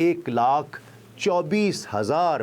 1,24,000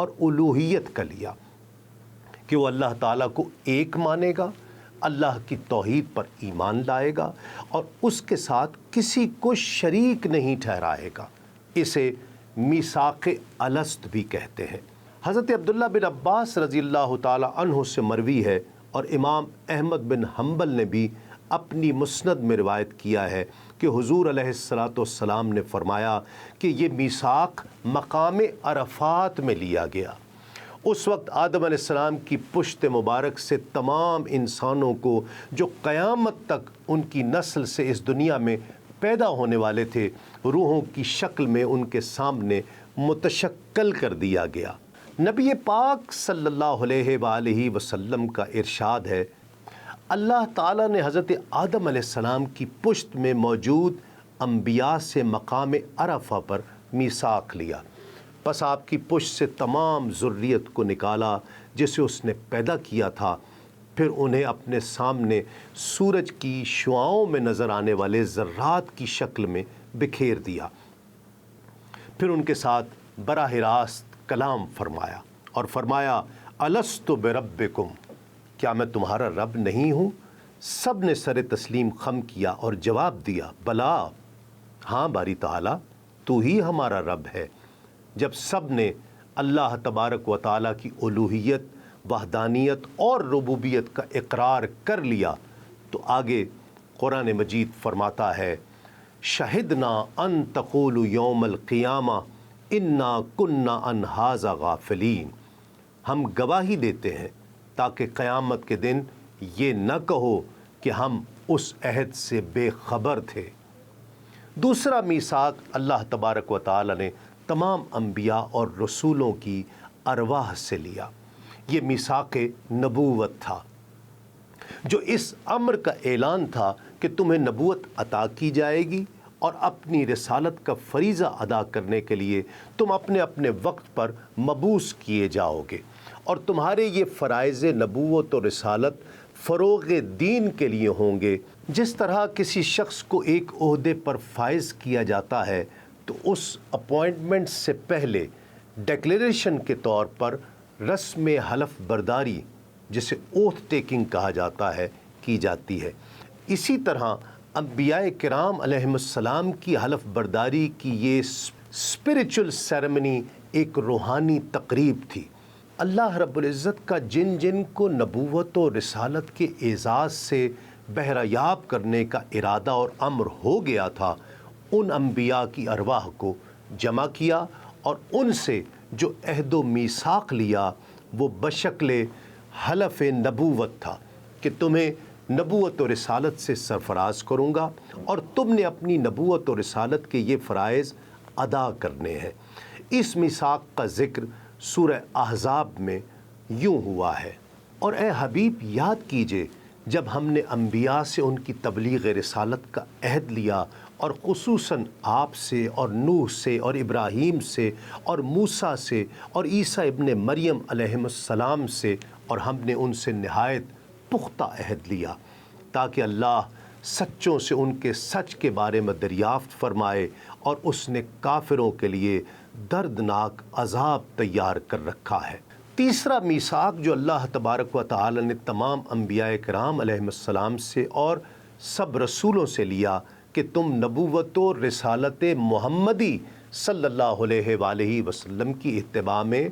اور الوہیت کا لیا کہ وہ اللہ تعالیٰ کو ایک مانے گا، اللہ کی توحید پر ایمان لائے گا اور اس کے ساتھ کسی کو شریک نہیں ٹھہرائے گا۔ اسے میثاق الست بھی کہتے ہیں۔ حضرت عبداللہ بن عباس رضی اللہ تعالیٰ عنہ سے مروی ہے اور امام احمد بن حنبل نے بھی اپنی مسند میں روایت کیا ہے کہ حضور علیہ الصلاۃ والسلام نے فرمایا کہ یہ میثاق مقام عرفات میں لیا گیا۔ اس وقت آدم علیہ السلام کی پشت مبارک سے تمام انسانوں کو جو قیامت تک ان کی نسل سے اس دنیا میں پیدا ہونے والے تھے، روحوں کی شکل میں ان کے سامنے متشکل کر دیا گیا۔ نبی پاک صلی اللہ علیہ وآلہ وسلم کا ارشاد ہے، اللہ تعالیٰ نے حضرت آدم علیہ السلام کی پشت میں موجود انبیاء سے مقام عرفہ پر میثاق لیا، پس آپ کی پشت سے تمام ذریت کو نکالا جسے اس نے پیدا کیا تھا، پھر انہیں اپنے سامنے سورج کی شعاؤں میں نظر آنے والے ذرات کی شکل میں بکھیر دیا، پھر ان کے ساتھ براہ راست کلام فرمایا اور فرمایا الست بربکم، کیا میں تمہارا رب نہیں ہوں؟ سب نے سر تسلیم خم کیا اور جواب دیا بلا، ہاں باری تعالیٰ تو ہی ہمارا رب ہے۔ جب سب نے اللہ تبارک و تعالیٰ کی الوہیت، وحدانیت اور ربوبیت کا اقرار کر لیا تو آگے قرآن مجید فرماتا ہے شہدنا ان تقولوا یوم القیامہ انا کنا عن ھذا غافلین، ہم گواہی دیتے ہیں تاکہ قیامت کے دن یہ نہ کہو کہ ہم اس عہد سے بے خبر تھے۔ دوسرا میثاق اللہ تبارک و تعالی نے تمام انبیاء اور رسولوں کی ارواح سے لیا۔ یہ میثاق نبوت تھا، جو اس امر کا اعلان تھا کہ تمہیں نبوت عطا کی جائے گی اور اپنی رسالت کا فریضہ ادا کرنے کے لیے تم اپنے اپنے وقت پر مبعوث کیے جاؤ گے، اور تمہارے یہ فرائض نبوت و رسالت فروغ دین کے لیے ہوں گے۔ جس طرح کسی شخص کو ایک عہدے پر فائز کیا جاتا ہے تو اس اپوائنٹمنٹ سے پہلے ڈیکلیریشن کے طور پر رسم حلف برداری، جسے اوتھ ٹیکنگ کہا جاتا ہے، کی جاتی ہے۔ اسی طرح انبیاء کرام علیہم السلام کی حلف برداری کی یہ اسپریچول سیریمنی ایک روحانی تقریب تھی۔ اللہ رب العزت کا جن جن کو نبوت و رسالت کے اعزاز سے بہرہ یاب کرنے کا ارادہ اور امر ہو گیا تھا، ان انبیاء کی ارواح کو جمع کیا اور ان سے جو عہد و میثاق لیا وہ بشکل حلف نبوت تھا کہ تمہیں نبوت و رسالت سے سرفراز کروں گا اور تم نے اپنی نبوت و رسالت کے یہ فرائض ادا کرنے ہیں۔ اس میثاق کا ذکر سورہ احزاب میں یوں ہوا ہے، اور اے حبیب یاد کیجئے جب ہم نے انبیاء سے ان کی تبلیغ رسالت کا عہد لیا، اور خصوصاً آپ سے اور نوح سے اور ابراہیم سے اور موسیٰ سے اور عیسیٰ ابن مریم علیہم السلام سے، اور ہم نے ان سے نہایت پختہ عہد لیا تاکہ اللہ سچوں سے ان کے سچ کے بارے میں دریافت فرمائے، اور اس نے کافروں کے لیے دردناک عذاب تیار کر رکھا ہے۔ تیسرا میثاق جو اللہ تبارک و تعالی نے تمام انبیاء کرام علیہم السلام سے اور سب رسولوں سے لیا کہ تم نبوت و رسالت محمدی صلی اللہ علیہ وآلہ وسلم کی اتباع میں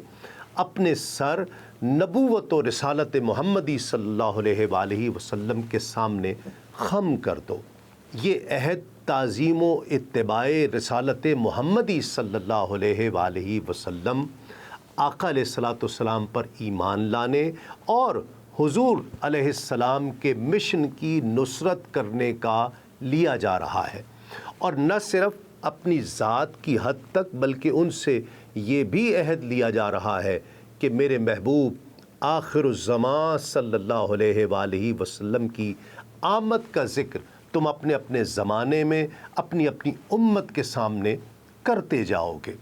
اپنے سر نبوت و رسالت محمدی صلی اللہ علیہ وآلہ وسلم کے سامنے خم کر دو۔ یہ عہد تعظیم و اتباع رسالت محمدی صلی اللہ علیہ وآلہ وسلم، آقا علیہ الصلاۃ والسلام پر ایمان لانے اور حضور علیہ السلام کے مشن کی نصرت کرنے کا لیا جا رہا ہے، اور نہ صرف اپنی ذات کی حد تک بلکہ ان سے یہ بھی عہد لیا جا رہا ہے کہ میرے محبوب آخر الزمان صلی اللہ علیہ وآلہ وسلم کی آمد کا ذکر تم اپنے اپنے زمانے میں اپنی اپنی امت کے سامنے کرتے جاؤ گے۔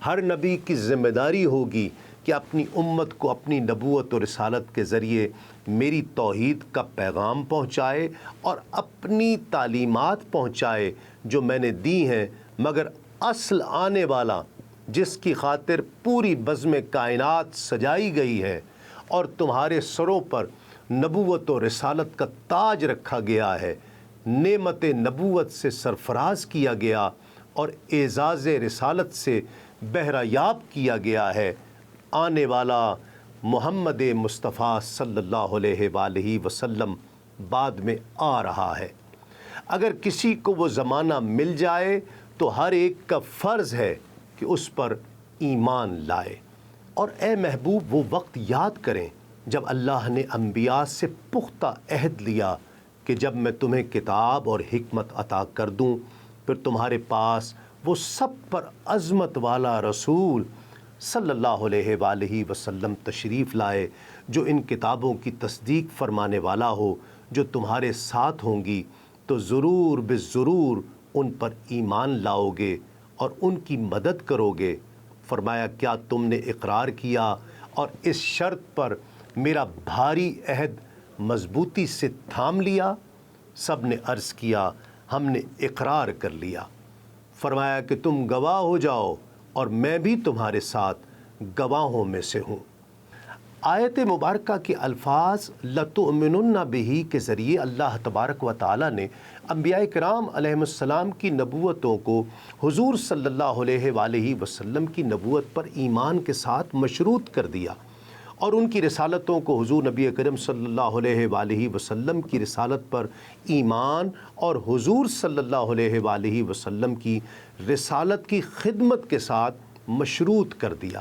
ہر نبی کی ذمہ داری ہوگی کہ اپنی امت کو اپنی نبوت و رسالت کے ذریعے میری توحید کا پیغام پہنچائے اور اپنی تعلیمات پہنچائے جو میں نے دی ہیں، مگر اصل آنے والا جس کی خاطر پوری بزم کائنات سجائی گئی ہے اور تمہارے سروں پر نبوت و رسالت کا تاج رکھا گیا ہے، نعمت نبوت سے سرفراز کیا گیا اور اعزاز رسالت سے بہرہ یاب کیا گیا ہے، آنے والا محمد مصطفیٰ صلی اللہ علیہ وآلہ وسلم بعد میں آ رہا ہے۔ اگر کسی کو وہ زمانہ مل جائے تو ہر ایک کا فرض ہے کہ اس پر ایمان لائے۔ اور اے محبوب وہ وقت یاد کریں جب اللہ نے انبیاء سے پختہ عہد لیا کہ جب میں تمہیں کتاب اور حکمت عطا کر دوں پھر تمہارے پاس وہ سب پر عظمت والا رسول صلی اللہ علیہ وآلہ وسلم تشریف لائے جو ان کتابوں کی تصدیق فرمانے والا ہو جو تمہارے ساتھ ہوں گی تو ضرور بالضرور ان پر ایمان لاؤ گے اور ان کی مدد کرو گے۔ فرمایا کیا تم نے اقرار کیا اور اس شرط پر میرا بھاری عہد مضبوطی سے تھام لیا؟ سب نے عرض کیا ہم نے اقرار کر لیا۔ فرمایا کہ تم گواہ ہو جاؤ اور میں بھی تمہارے ساتھ گواہوں میں سے ہوں۔ آیت مبارکہ کے الفاظ لَتُؤْمِنُنَّ بِهِ کے ذریعے اللہ تبارک و تعالیٰ نے انبیاء کرام علیہ السلام کی نبوتوں کو حضور صلی اللہ علیہ وآلہ وسلم کی نبوت پر ایمان کے ساتھ مشروط کر دیا اور ان کی رسالتوں کو حضور نبی کریم صلی اللہ علیہ وآلہ وسلم کی رسالت پر ایمان اور حضور صلی اللہ علیہ وآلہ وسلم کی رسالت کی خدمت کے ساتھ مشروط کر دیا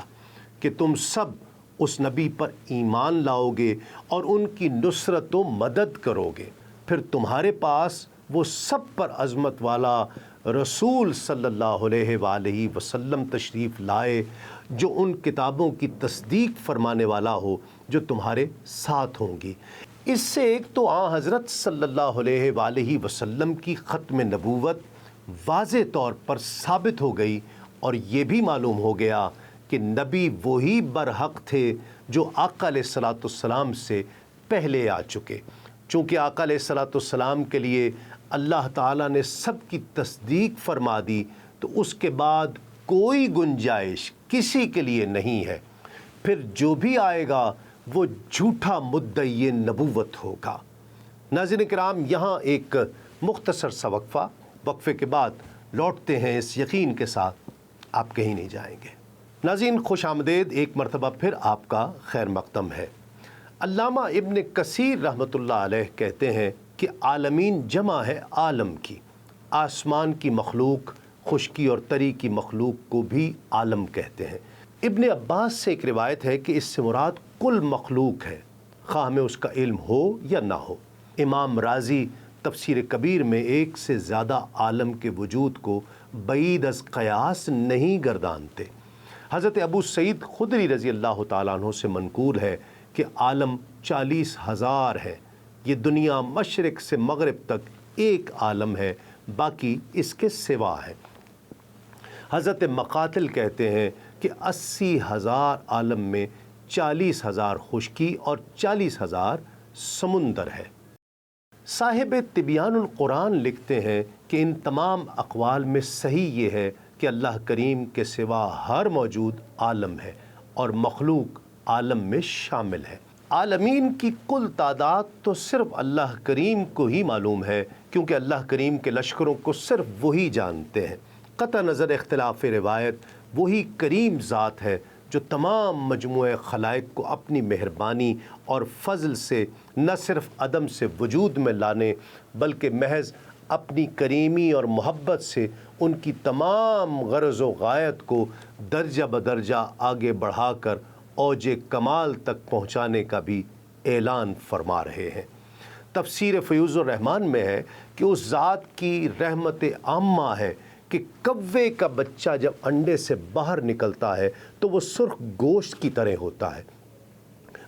کہ تم سب اس نبی پر ایمان لاؤ گے اور ان کی نصرت و مدد کرو گے، پھر تمہارے پاس وہ سب پر عظمت والا رسول صلی اللہ علیہ وآلہ وسلم تشریف لائے جو ان کتابوں کی تصدیق فرمانے والا ہو جو تمہارے ساتھ ہوں گی۔ اس سے ایک تو آن حضرت صلی اللہ علیہ وآلہ وسلم کی ختم نبوت واضح طور پر ثابت ہو گئی اور یہ بھی معلوم ہو گیا کہ نبی وہی برحق تھے جو آقا علیہ الصلاۃ والسلام سے پہلے آ چکے۔ چونکہ آقا علیہ الصلاۃ والسلام کے لیے اللہ تعالیٰ نے سب کی تصدیق فرما دی تو اس کے بعد کوئی گنجائش کسی کے لیے نہیں ہے، پھر جو بھی آئے گا وہ جھوٹا مدعی نبوت ہوگا۔ ناظرین کرام یہاں ایک مختصر سا وقفے کے بعد لوٹتے ہیں اس یقین کے ساتھ آپ کہیں نہیں جائیں گے۔ ناظرین خوش آمدید، ایک مرتبہ پھر آپ کا خیر مقدم ہے۔ علامہ ابن کثیر رحمۃ اللہ علیہ کہتے ہیں کہ عالمین جمع ہے عالم کی، آسمان کی مخلوق، خشکی اور تری کی مخلوق کو بھی عالم کہتے ہیں۔ ابن عباس سے ایک روایت ہے کہ اس سے مراد کل مخلوق ہے، خواہ ہمیں اس کا علم ہو یا نہ ہو۔ امام رازی تفسیر کبیر میں ایک سے زیادہ عالم کے وجود کو بعید از قیاس نہیں گردانتے۔ حضرت ابو سعید خدری رضی اللہ تعالیٰ عنہ سے منقول ہے کہ عالم 40,000 ہے، یہ دنیا مشرق سے مغرب تک ایک عالم ہے، باقی اس کے سوا ہے۔ حضرت مقاتل کہتے ہیں کہ 80,000 عالم میں 40,000 خشکی اور 40,000 سمندر ہے۔ صاحب طبیان القرآن لکھتے ہیں کہ ان تمام اقوال میں صحیح یہ ہے کہ اللہ کریم کے سوا ہر موجود عالم ہے اور مخلوق عالم میں شامل ہے۔ عالمین کی کل تعداد تو صرف اللہ کریم کو ہی معلوم ہے، کیونکہ اللہ کریم کے لشکروں کو صرف وہی جانتے ہیں۔ قطع نظر اختلاف روایت وہی کریم ذات ہے جو تمام مجموعہ خلائق کو اپنی مہربانی اور فضل سے نہ صرف عدم سے وجود میں لانے بلکہ محض اپنی کریمی اور محبت سے ان کی تمام غرض و غایت کو درجہ بدرجہ آگے بڑھا کر اوج کمال تک پہنچانے کا بھی اعلان فرما رہے ہیں۔ تفسیر فیوض الرحمان میں ہے کہ اس ذات کی رحمت عامہ ہے کہ کوے کا بچہ جب انڈے سے باہر نکلتا ہے تو وہ سرخ گوشت کی طرح ہوتا ہے،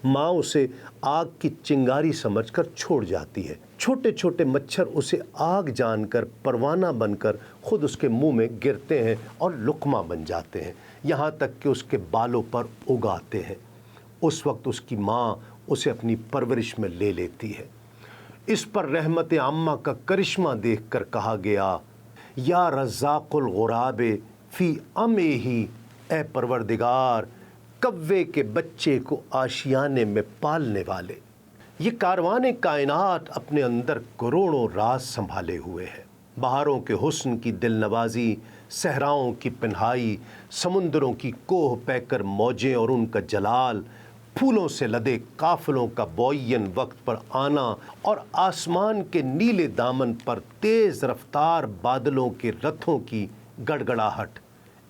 ماں اسے آگ کی چنگاری سمجھ کر چھوڑ جاتی ہے، چھوٹے چھوٹے مچھر اسے آگ جان کر پروانہ بن کر خود اس کے منہ میں گرتے ہیں اور لقمہ بن جاتے ہیں، یہاں تک کہ اس کے بالوں پر اگاتے ہیں۔ اس وقت اس کی ماں اسے اپنی پرورش میں لے لیتی ہے۔ اس پر رحمت عامہ کا کرشمہ دیکھ کر کہا گیا یا رزاق الغراب فی امہ اے پروردگار کوے کے بچے کو آشیانے میں پالنے والے، یہ کاروان کائنات اپنے اندر کروڑوں راز سنبھالے ہوئے ہے۔ بہاروں کے حسن کی دل نوازی، صحراؤں کی پنہائی، سمندروں کی کوہ پیکر موجیں اور ان کا جلال، پھولوں سے لدے قافلوں کا معین وقت پر آنا اور آسمان کے نیلے دامن پر تیز رفتار بادلوں کے رتھوں کی گڑگڑاہٹ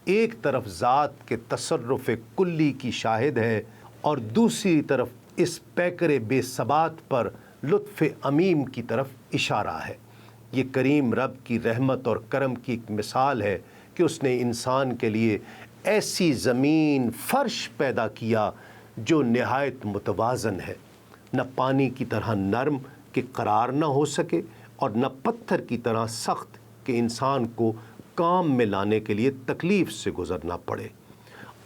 ایک طرف ذات کے تصرف کلی کی شاہد ہے اور دوسری طرف اس پیکر بے ثبات پر لطف عمیم کی طرف اشارہ ہے۔ یہ کریم رب کی رحمت اور کرم کی ایک مثال ہے کہ اس نے انسان کے لیے ایسی زمین فرش پیدا کیا جو نہایت متوازن ہے، نہ پانی کی طرح نرم کہ قرار نہ ہو سکے اور نہ پتھر کی طرح سخت کہ انسان کو کام میں لانے کے لیے تکلیف سے گزرنا پڑے۔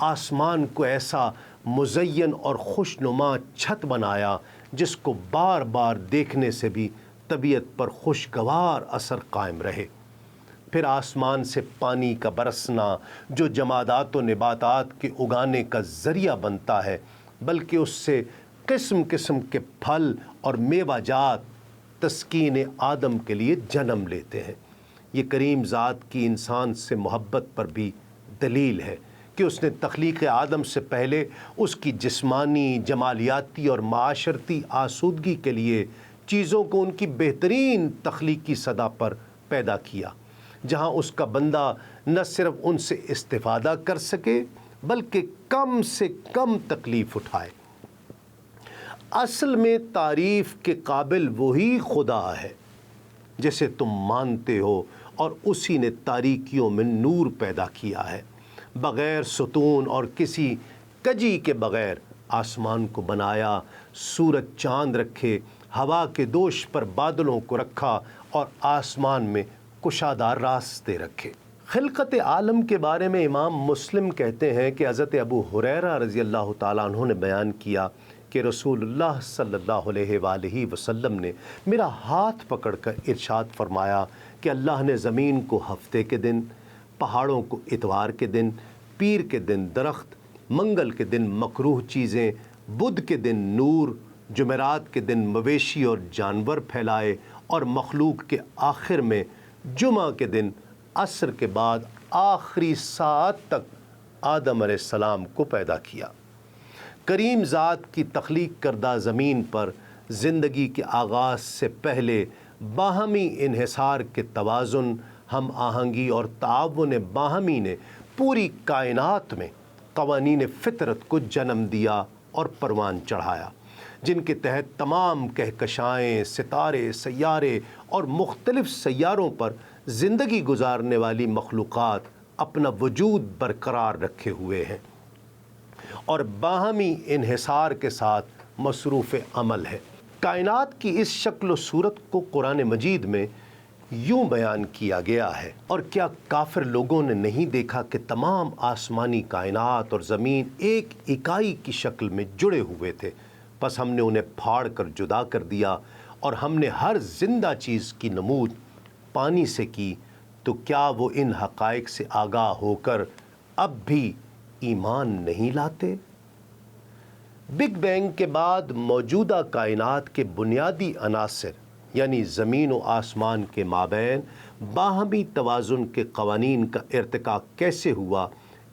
آسمان کو ایسا مزین اور خوشنما چھت بنایا جس کو بار بار دیکھنے سے بھی طبیعت پر خوشگوار اثر قائم رہے۔ پھر آسمان سے پانی کا برسنا جو جمادات و نباتات کے اگانے کا ذریعہ بنتا ہے، بلکہ اس سے قسم قسم کے پھل اور میوہ جات تسکین آدم کے لیے جنم لیتے ہیں۔ یہ کریم ذات کی انسان سے محبت پر بھی دلیل ہے کہ اس نے تخلیق آدم سے پہلے اس کی جسمانی، جمالیاتی اور معاشرتی آسودگی کے لیے چیزوں کو ان کی بہترین تخلیقی سطح پر پیدا کیا، جہاں اس کا بندہ نہ صرف ان سے استفادہ کر سکے بلکہ کم سے کم تکلیف اٹھائے۔ اصل میں تعریف کے قابل وہی خدا ہے جسے تم مانتے ہو، اور اسی نے تاریکیوں میں نور پیدا کیا ہے۔ بغیر ستون اور کسی کجی کے بغیر آسمان کو بنایا، سورج چاند رکھے، ہوا کے دوش پر بادلوں کو رکھا اور آسمان میں کشادہ راستے رکھے۔ خلقت عالم کے بارے میں امام مسلم کہتے ہیں کہ حضرت ابو ہریرہ رضی اللہ تعالیٰ عنہ نے بیان کیا کہ رسول اللہ صلی اللہ علیہ وآلہ وسلم نے میرا ہاتھ پکڑ کر ارشاد فرمایا کہ اللہ نے زمین کو ہفتے کے دن، پہاڑوں کو اتوار کے دن، پیر کے دن درخت، منگل کے دن مکروہ چیزیں، بدھ کے دن نور، جمعرات کے دن مویشی اور جانور پھیلائے، اور مخلوق کے آخر میں جمعہ کے دن عصر کے بعد آخری ساعت تک آدم علیہ السلام کو پیدا کیا۔ کریم ذات کی تخلیق کردہ زمین پر زندگی کے آغاز سے پہلے باہمی انحصار کے توازن، ہم آہنگی اور تعاون باہمی نے پوری کائنات میں قوانین فطرت کو جنم دیا اور پروان چڑھایا، جن کے تحت تمام کہکشائیں، ستارے، سیارے اور مختلف سیاروں پر زندگی گزارنے والی مخلوقات اپنا وجود برقرار رکھے ہوئے ہیں اور باہمی انحصار کے ساتھ مصروف عمل ہے۔ کائنات کی اس شکل و صورت کو قرآن مجید میں یوں بیان کیا گیا ہے، اور کیا کافر لوگوں نے نہیں دیکھا کہ تمام آسمانی کائنات اور زمین ایک اکائی کی شکل میں جڑے ہوئے تھے، بس ہم نے انہیں پھاڑ کر جدا کر دیا، اور ہم نے ہر زندہ چیز کی نمود پانی سے کی، تو کیا وہ ان حقائق سے آگاہ ہو کر اب بھی ایمان نہیں لاتے؟ بگ بینگ کے بعد موجودہ کائنات کے بنیادی عناصر یعنی زمین و آسمان کے مابین باہمی توازن کے قوانین کا ارتقاء کیسے ہوا،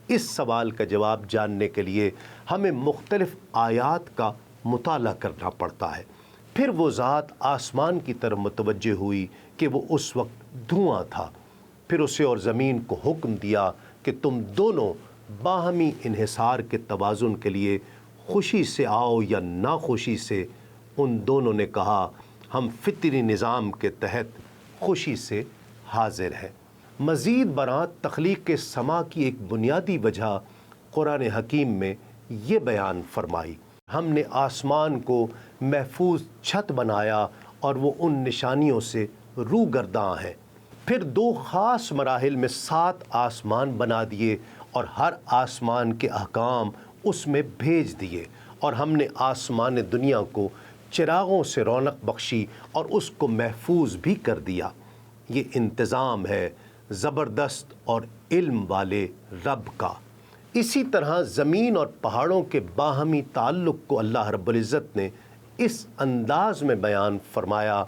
اس سوال کا جواب جاننے کے لیے ہمیں مختلف آیات کا مطالعہ کرنا پڑتا ہے۔ پھر وہ ذات آسمان کی طرف متوجہ ہوئی کہ وہ اس وقت دھواں تھا، پھر اسے اور زمین کو حکم دیا کہ تم دونوں باہمی انحصار کے توازن کے لیے خوشی سے آؤ یا ناخوشی سے۔ ان دونوں نے کہا ہم فطری نظام کے تحت خوشی سے حاضر ہیں۔ مزید برآں تخلیق سما کی ایک بنیادی وجہ قرآن حکیم میں یہ بیان فرمائی، ہم نے آسمان کو محفوظ چھت بنایا اور وہ ان نشانیوں سے روگرداں ہے۔ پھر دو خاص مراحل میں 7 آسمان بنا دیے اور ہر آسمان کے احکام اس میں بھیج دیے، اور ہم نے آسمان دنیا کو چراغوں سے رونق بخشی اور اس کو محفوظ بھی کر دیا۔ یہ انتظام ہے زبردست اور علم والے رب کا۔ اسی طرح زمین اور پہاڑوں کے باہمی تعلق کو اللہ رب العزت نے اس انداز میں بیان فرمایا،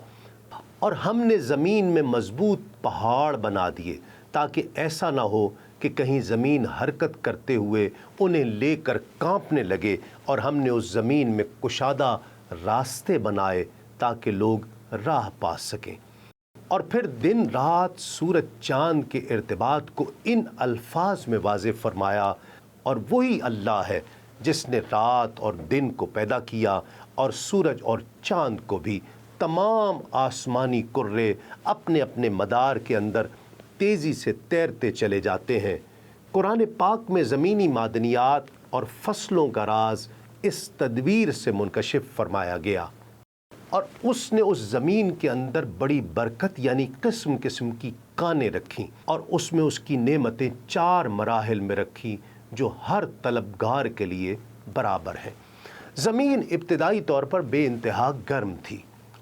اور ہم نے زمین میں مضبوط پہاڑ بنا دیے تاکہ ایسا نہ ہو کہ کہیں زمین حرکت کرتے ہوئے انہیں لے کر کانپنے لگے، اور ہم نے اس زمین میں کشادہ راستے بنائے تاکہ لوگ راہ پا سکیں۔ اور پھر دن رات سورج چاند کے ارتباط کو ان الفاظ میں واضح فرمایا، اور وہی اللہ ہے جس نے رات اور دن کو پیدا کیا، اور سورج اور چاند کو بھی۔ تمام آسمانی کرے اپنے اپنے مدار کے اندر تیزی سے تیرتے چلے جاتے ہیں۔ قرآن پاک میں زمینی معدنیات اور فصلوں کا راز اس تدبیر سے منکشف فرمایا گیا، اور اس نے اس زمین کے اندر بڑی برکت یعنی قسم قسم کی کانیں رکھیں، اور اس میں اس کی نعمتیں 4 مراحل میں رکھیں جو ہر طلبگار کے لیے برابر ہیں۔ زمین ابتدائی طور پر بے انتہا گرم تھی،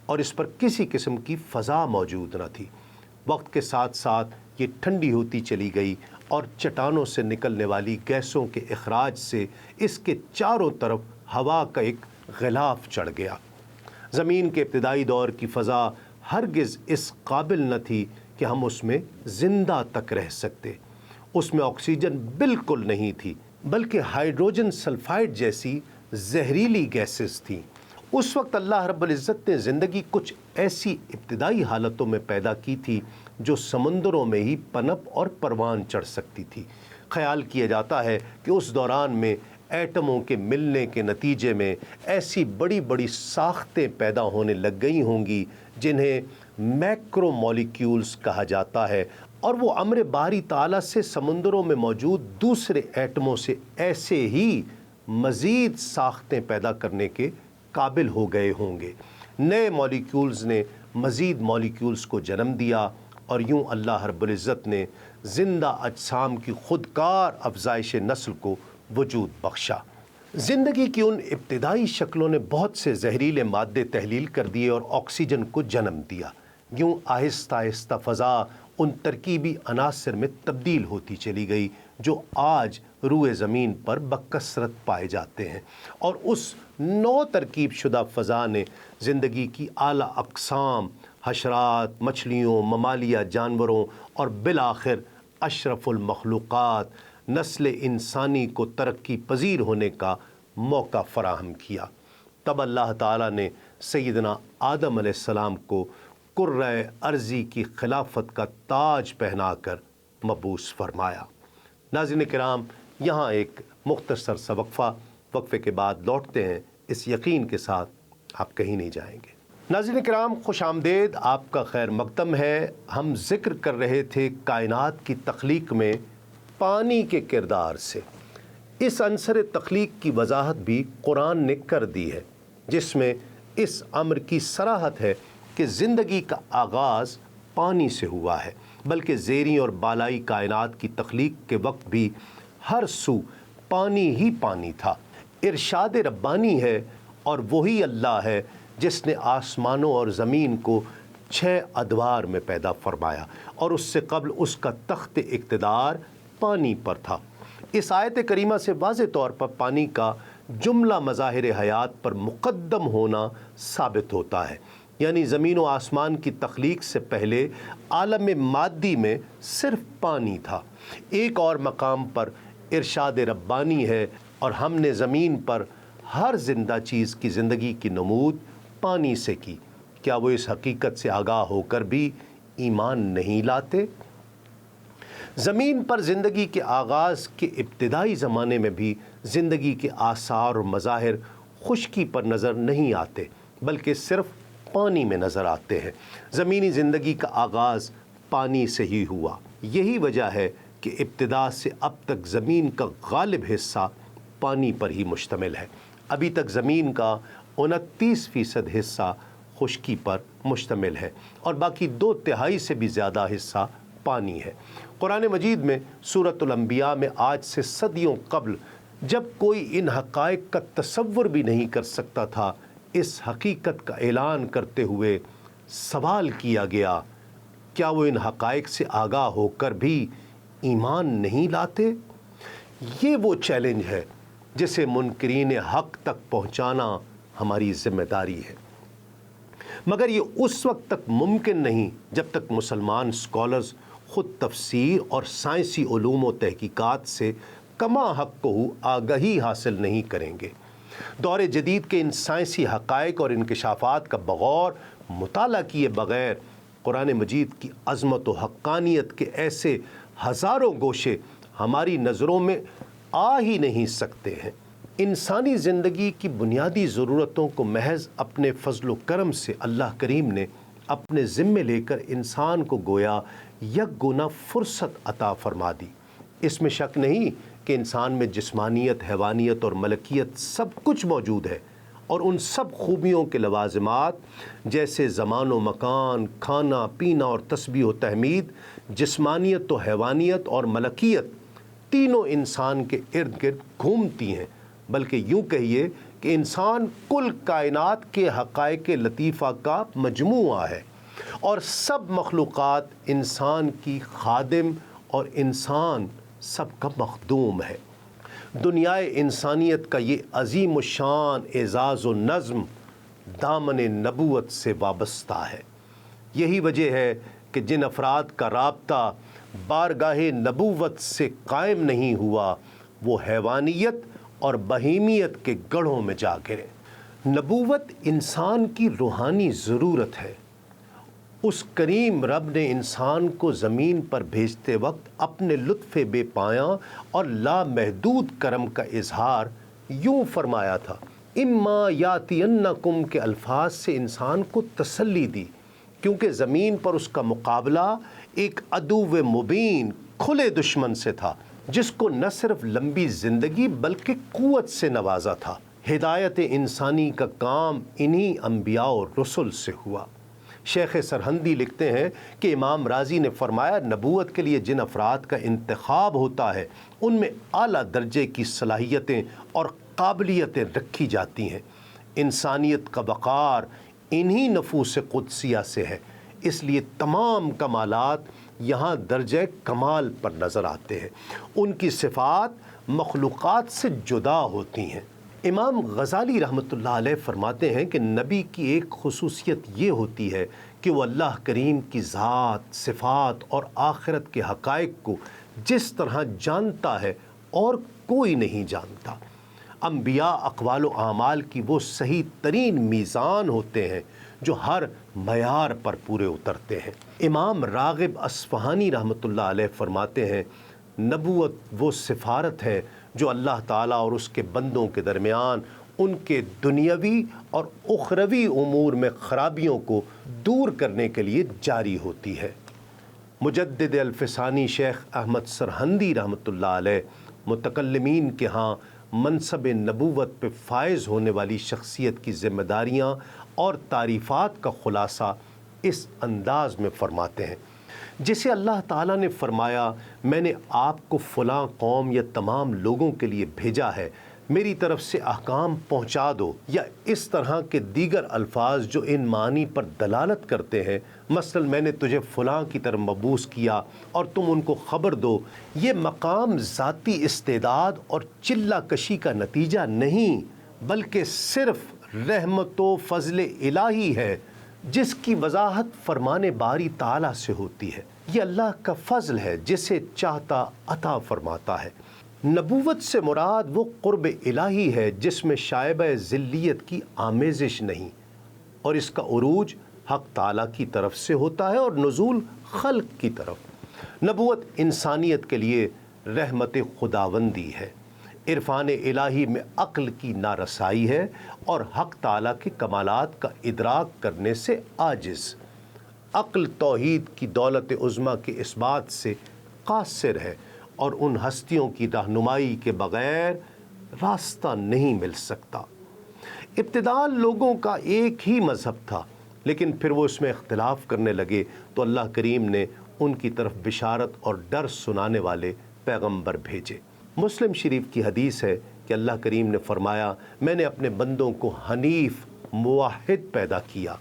اور اس پر کسی قسم کی فضا موجود نہ تھی۔ وقت کے ساتھ ساتھ یہ ٹھنڈی ہوتی چلی گئی، اور چٹانوں سے نکلنے والی گیسوں کے اخراج سے اس کے چاروں طرف ہوا کا ایک غلاف چڑھ گیا۔ زمین کے ابتدائی دور کی فضا ہرگز اس قابل نہ تھی کہ ہم اس میں زندہ تک رہ سکتے۔ اس میں آکسیجن بالکل نہیں تھی، بلکہ ہائیڈروجن سلفائڈ جیسی زہریلی گیسز تھیں۔ اس وقت اللہ رب العزت نے زندگی کچھ ایسی ابتدائی حالتوں میں پیدا کی تھی جو سمندروں میں ہی پنپ اور پروان چڑھ سکتی تھی۔ خیال کیا جاتا ہے کہ اس دوران میں ایٹموں کے ملنے کے نتیجے میں ایسی بڑی بڑی ساختیں پیدا ہونے لگ گئی ہوں گی جنہیں میکرو مولیکیولز کہا جاتا ہے، اور وہ امر باری تعالیٰ سے سمندروں میں موجود دوسرے ایٹموں سے ایسے ہی مزید ساختیں پیدا کرنے کے قابل ہو گئے ہوں گے۔ نئے مولیکیولز نے مزید مولیکیولز کو جنم دیا، اور یوں اللہ رب العزت نے زندہ اجسام کی خودکار افزائش نسل کو وجود بخشا۔ زندگی کی ان ابتدائی شکلوں نے بہت سے زہریلے مادے تحلیل کر دیے اور آکسیجن کو جنم دیا۔ یوں آہستہ آہستہ فضا ان ترکیبی عناصر میں تبدیل ہوتی چلی گئی جو آج روئے زمین پر بکثرت پائے جاتے ہیں، اور اس نو ترکیب شدہ فضا نے زندگی کی اعلیٰ اقسام، حشرات، مچھلیوں، ممالیہ جانوروں، اور بالآخر اشرف المخلوقات نسل انسانی کو ترقی پذیر ہونے کا موقع فراہم کیا۔ تب اللہ تعالیٰ نے سیدنا آدم علیہ السلام کو کرۂ ارضی کی خلافت کا تاج پہنا کر مبعوث فرمایا۔ ناظرین کرام، یہاں ایک مختصر سا وقفے کے بعد لوٹتے ہیں اس یقین کے ساتھ آپ کہیں نہیں جائیں گے۔ ناظرین کرام، خوش آمدید، آپ کا خیر مقدم ہے۔ ہم ذکر کر رہے تھے کائنات کی تخلیق میں پانی کے کردار سے۔ اس عنصر تخلیق کی وضاحت بھی قرآن نے کر دی ہے، جس میں اس امر کی صراحت ہے کہ زندگی کا آغاز پانی سے ہوا ہے، بلکہ زیریں اور بالائی کائنات کی تخلیق کے وقت بھی ہر سو پانی ہی پانی تھا۔ ارشاد ربانی ہے، اور وہی اللہ ہے جس نے آسمانوں اور زمین کو 6 ادوار میں پیدا فرمایا، اور اس سے قبل اس کا تخت اقتدار پانی پر تھا۔ اس آیت کریمہ سے واضح طور پر پانی کا جملہ مظاہر حیات پر مقدم ہونا ثابت ہوتا ہے، یعنی زمین و آسمان کی تخلیق سے پہلے عالم مادی میں صرف پانی تھا۔ ایک اور مقام پر ارشاد ربانی ہے، اور ہم نے زمین پر ہر زندہ چیز کی زندگی کی نمود پانی سے کی، کیا وہ اس حقیقت سے آگاہ ہو کر بھی ایمان نہیں لاتے؟ زمین پر زندگی کے آغاز کے ابتدائی زمانے میں بھی زندگی کے آثار اور مظاہر خشکی پر نظر نہیں آتے، بلکہ صرف پانی میں نظر آتے ہیں۔ زمینی زندگی کا آغاز پانی سے ہی ہوا۔ یہی وجہ ہے کہ ابتدا سے اب تک زمین کا غالب حصہ پانی پر ہی مشتمل ہے۔ ابھی تک زمین کا 29% حصہ خشکی پر مشتمل ہے، اور باقی 2/3 سے بھی زیادہ حصہ پانی ہے۔ قرآن مجید میں سورۃ الانبیاء میں آج سے صدیوں قبل جب کوئی ان حقائق کا تصور بھی نہیں کر سکتا تھا، اس حقیقت کا اعلان کرتے ہوئے سوال کیا گیا، کیا وہ ان حقائق سے آگاہ ہو کر بھی ایمان نہیں لاتے؟ یہ وہ چیلنج ہے جسے منکرین حق تک پہنچانا ہماری ذمہ داری ہے، مگر یہ اس وقت تک ممکن نہیں جب تک مسلمان اسکالرز خود تفسیر اور سائنسی علوم و تحقیقات سے کما حق کو آگہی حاصل نہیں کریں گے۔ دور جدید کے ان سائنسی حقائق اور انکشافات کا بغور مطالعہ کیے بغیر قرآن مجید کی عظمت و حقانیت کے ایسے ہزاروں گوشے ہماری نظروں میں آ ہی نہیں سکتے ہیں۔ انسانی زندگی کی بنیادی ضرورتوں کو محض اپنے فضل و کرم سے اللہ کریم نے اپنے ذمے لے کر انسان کو گویا یک گنا فرصت عطا فرما دی۔ اس میں شک نہیں کہ انسان میں جسمانیت، حیوانیت اور ملکیت سب کچھ موجود ہے، اور ان سب خوبیوں کے لوازمات جیسے زمان و مکان، کھانا پینا اور تسبیح و تحمید، جسمانیت و حیوانیت اور ملکیت تینوں انسان کے ارد گرد گھومتی ہیں، بلکہ یوں کہیے کہ انسان کل کائنات کے حقائق لطیفہ کا مجموعہ ہے، اور سب مخلوقات انسان کی خادم اور انسان سب کا مخدوم ہے۔ دنیائے انسانیت کا یہ عظیم الشان اعزاز و نظم دامن نبوت سے وابستہ ہے۔ یہی وجہ ہے کہ جن افراد کا رابطہ بارگاہ نبوت سے قائم نہیں ہوا وہ حیوانیت اور بہیمیت کے گڑھوں میں جا گرے۔ نبوت انسان کی روحانی ضرورت ہے۔ اس کریم رب نے انسان کو زمین پر بھیجتے وقت اپنے لطف بے پایاں اور لامحدود کرم کا اظہار یوں فرمایا تھا، اما یاتینکم کے الفاظ سے انسان کو تسلی دی، کیونکہ زمین پر اس کا مقابلہ ایک عدو مبین کھلے دشمن سے تھا، جس کو نہ صرف لمبی زندگی بلکہ قوت سے نوازا تھا۔ ہدایت انسانی کا کام انہی انبیاء و رسل سے ہوا۔ شیخ سرہندی لکھتے ہیں کہ امام رازی نے فرمایا، نبوت کے لیے جن افراد کا انتخاب ہوتا ہے ان میں اعلیٰ درجے کی صلاحیتیں اور قابلیتیں رکھی جاتی ہیں۔ انسانیت کا وقار انہی نفوس قدسیہ سے ہے، اس لیے تمام کمالات یہاں درجہ کمال پر نظر آتے ہیں، ان کی صفات مخلوقات سے جدا ہوتی ہیں۔ امام غزالی رحمۃ اللہ علیہ فرماتے ہیں کہ نبی کی ایک خصوصیت یہ ہوتی ہے کہ وہ اللہ کریم کی ذات، صفات اور آخرت کے حقائق کو جس طرح جانتا ہے اور کوئی نہیں جانتا۔ انبیاء اقوال و اعمال کی وہ صحیح ترین میزان ہوتے ہیں جو ہر معیار پر پورے اترتے ہیں۔ امام راغب اصفہانی رحمۃ اللہ علیہ فرماتے ہیں، نبوت وہ سفارت ہے جو اللہ تعالیٰ اور اس کے بندوں کے درمیان ان کے دنیاوی اور اخروی امور میں خرابیوں کو دور کرنے کے لیے جاری ہوتی ہے۔ مجدد الفسانی شیخ احمد سرہندی رحمۃ اللہ علیہ متکلمین کے ہاں منصب نبوت پہ فائز ہونے والی شخصیت کی ذمہ داریاں اور تعریفات کا خلاصہ اس انداز میں فرماتے ہیں، جسے اللہ تعالیٰ نے فرمایا، میں نے آپ کو فلاں قوم یا تمام لوگوں کے لیے بھیجا ہے، میری طرف سے احکام پہنچا دو، یا اس طرح کے دیگر الفاظ جو ان معنی پر دلالت کرتے ہیں، مثلا میں نے تجھے فلاں کی طرف مبعوث کیا اور تم ان کو خبر دو۔ یہ مقام ذاتی استعداد اور چلہ کشی کا نتیجہ نہیں، بلکہ صرف رحمت و فضل الہی ہے، جس کی وضاحت فرمان باری تعالیٰ سے ہوتی ہے۔ یہ اللہ کا فضل ہے، جسے چاہتا عطا فرماتا ہے۔ نبوت سے مراد وہ قرب الہی ہے جس میں شائبہ ذلیت کی آمیزش نہیں، اور اس کا عروج حق تعالیٰ کی طرف سے ہوتا ہے اور نزول خلق کی طرف۔ نبوت انسانیت کے لیے رحمت خداوندی ہے، عرفان الہی میں عقل کی نارسائی ہے اور حق تعالیٰ کے کمالات کا ادراک کرنے سے عاجز۔ عقل توحید کی دولت عظمیٰ کے اس بات سے قاصر ہے اور ان ہستیوں کی رہنمائی کے بغیر راستہ نہیں مل سکتا۔ ابتداء لوگوں کا ایک ہی مذہب تھا، لیکن پھر وہ اس میں اختلاف کرنے لگے تو اللہ کریم نے ان کی طرف بشارت اور ڈر سنانے والے پیغمبر بھیجے۔ مسلم شریف کی حدیث ہے کہ اللہ کریم نے فرمایا، میں نے اپنے بندوں کو حنیف موحد پیدا کیا،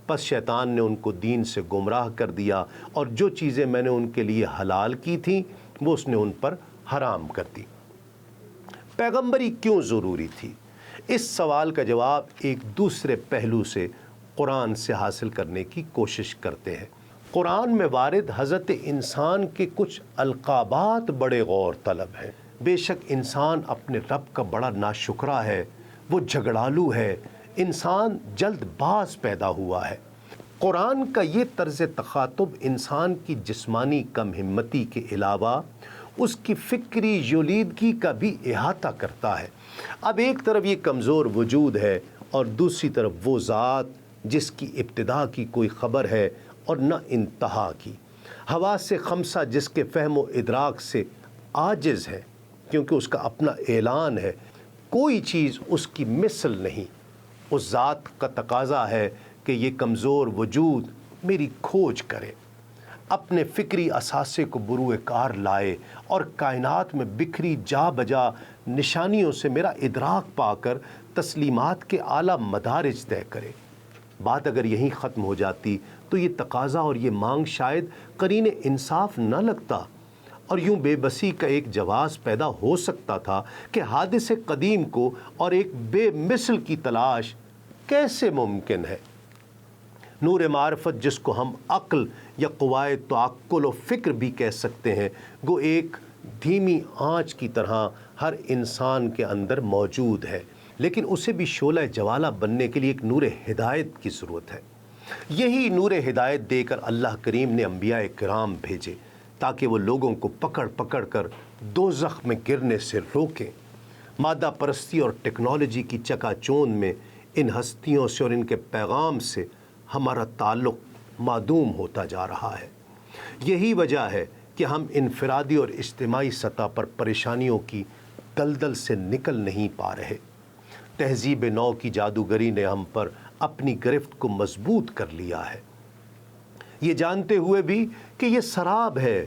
پس شیطان نے ان کو دین سے گمراہ کر دیا اور جو چیزیں میں نے ان کے لیے حلال کی تھیں وہ اس نے ان پر حرام کر دی۔ پیغمبری کیوں ضروری تھی؟ اس سوال کا جواب ایک دوسرے پہلو سے قرآن سے حاصل کرنے کی کوشش کرتے ہیں۔ قرآن میں وارد حضرت انسان کے کچھ القابات بڑے غور طلب ہیں۔ بے شک انسان اپنے رب کا بڑا ناشکرا ہے، وہ جھگڑالو ہے، انسان جلد باز پیدا ہوا ہے۔ قرآن کا یہ طرز تخاطب انسان کی جسمانی کم ہمتی کے علاوہ اس کی فکری یولیدگی کا بھی احاطہ کرتا ہے۔ اب ایک طرف یہ کمزور وجود ہے اور دوسری طرف وہ ذات جس کی ابتدا کی کوئی خبر ہے اور نہ انتہا کی، حواس خمسہ جس کے فہم و ادراک سے عاجز ہے کیونکہ اس کا اپنا اعلان ہے، کوئی چیز اس کی مثل نہیں۔ اس ذات کا تقاضا ہے کہ یہ کمزور وجود میری کھوج کرے، اپنے فکری اثاثے کو بروئے کار لائے اور کائنات میں بکھری جا بجا نشانیوں سے میرا ادراک پا کر تسلیمات کے اعلیٰ مدارج طے کرے۔ بات اگر یہیں ختم ہو جاتی تو یہ تقاضا اور یہ مانگ شاید قرین انصاف نہ لگتا، اور یوں بے بسی کا ایک جواز پیدا ہو سکتا تھا کہ حادث قدیم کو اور ایک بے مثل کی تلاش کیسے ممکن ہے۔ نور معرفت جس کو ہم عقل یا قوائے تعقل و فکر بھی کہہ سکتے ہیں، گو ایک دھیمی آنچ کی طرح ہر انسان کے اندر موجود ہے، لیکن اسے بھی شعلہ جوالہ بننے کے لیے ایک نور ہدایت کی ضرورت ہے۔ یہی نور ہدایت دے کر اللہ کریم نے انبیاء کرام بھیجے تاکہ وہ لوگوں کو پکڑ پکڑ کر دوزخ میں گرنے سے روکیں۔ مادہ پرستی اور ٹیکنالوجی کی چکا چوند میں ان ہستیوں سے اور ان کے پیغام سے ہمارا تعلق معدوم ہوتا جا رہا ہے۔ یہی وجہ ہے کہ ہم انفرادی اور اجتماعی سطح پر پریشانیوں کی دلدل سے نکل نہیں پا رہے۔ تہذیب نو کی جادوگری نے ہم پر اپنی گرفت کو مضبوط کر لیا ہے، یہ جانتے ہوئے بھی کہ یہ سراب ہے،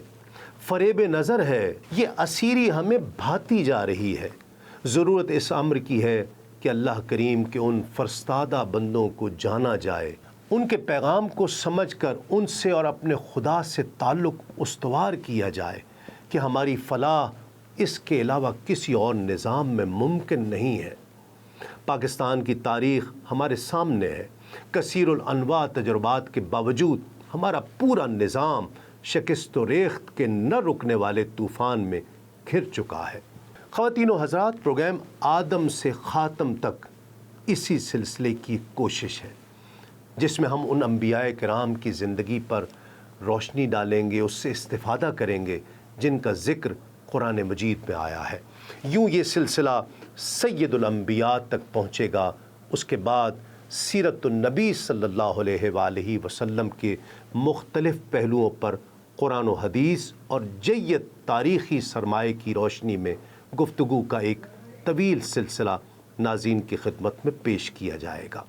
فریب نظر ہے، یہ اسیری ہمیں بھاتی جا رہی ہے۔ ضرورت اس امر کی ہے کہ اللہ کریم کے ان فرستادہ بندوں کو جانا جائے، ان کے پیغام کو سمجھ کر ان سے اور اپنے خدا سے تعلق استوار کیا جائے کہ ہماری فلاح اس کے علاوہ کسی اور نظام میں ممکن نہیں ہے۔ پاکستان کی تاریخ ہمارے سامنے ہے۔ کثیر الانواع تجربات کے باوجود ہمارا پورا نظام شکست و ریخت کے نہ رکنے والے طوفان میں گھر چکا ہے۔ خواتین و حضرات، پروگرام آدم سے خاتم تک اسی سلسلے کی کوشش ہے جس میں ہم ان انبیاء کرام کی زندگی پر روشنی ڈالیں گے، اس سے استفادہ کریں گے جن کا ذکر قرآن مجید میں آیا ہے۔ یوں یہ سلسلہ سید الانبیاء تک پہنچے گا، اس کے بعد سیرت النبی صلی اللہ علیہ وآلہ وسلم کے مختلف پہلوؤں پر قرآن و حدیث اور جید تاریخی سرمایہ کی روشنی میں گفتگو کا ایک طویل سلسلہ ناظرین کی خدمت میں پیش کیا جائے گا۔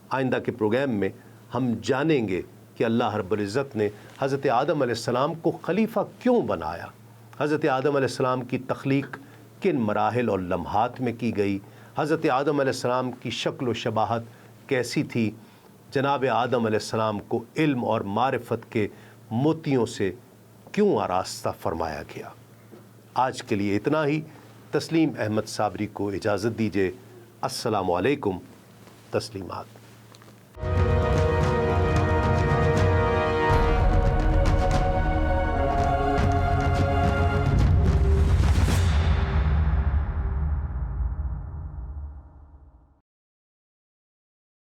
آئندہ کے پروگرام میں ہم جانیں گے کہ اللہ رب العزت نے حضرت آدم علیہ السلام کو خلیفہ کیوں بنایا، حضرت آدم علیہ السلام کی تخلیق کن مراحل اور لمحات میں کی گئی، حضرت آدم علیہ السلام کی شکل و شباہت کیسی تھی، جناب آدم علیہ السلام کو علم اور معرفت کے موتیوں سے کیوں آراستہ فرمایا گیا۔ آج کے لیے اتنا ہی۔ تسلیم احمد صابری کو اجازت دیجیے۔ السلام علیکم۔ تسلیمات۔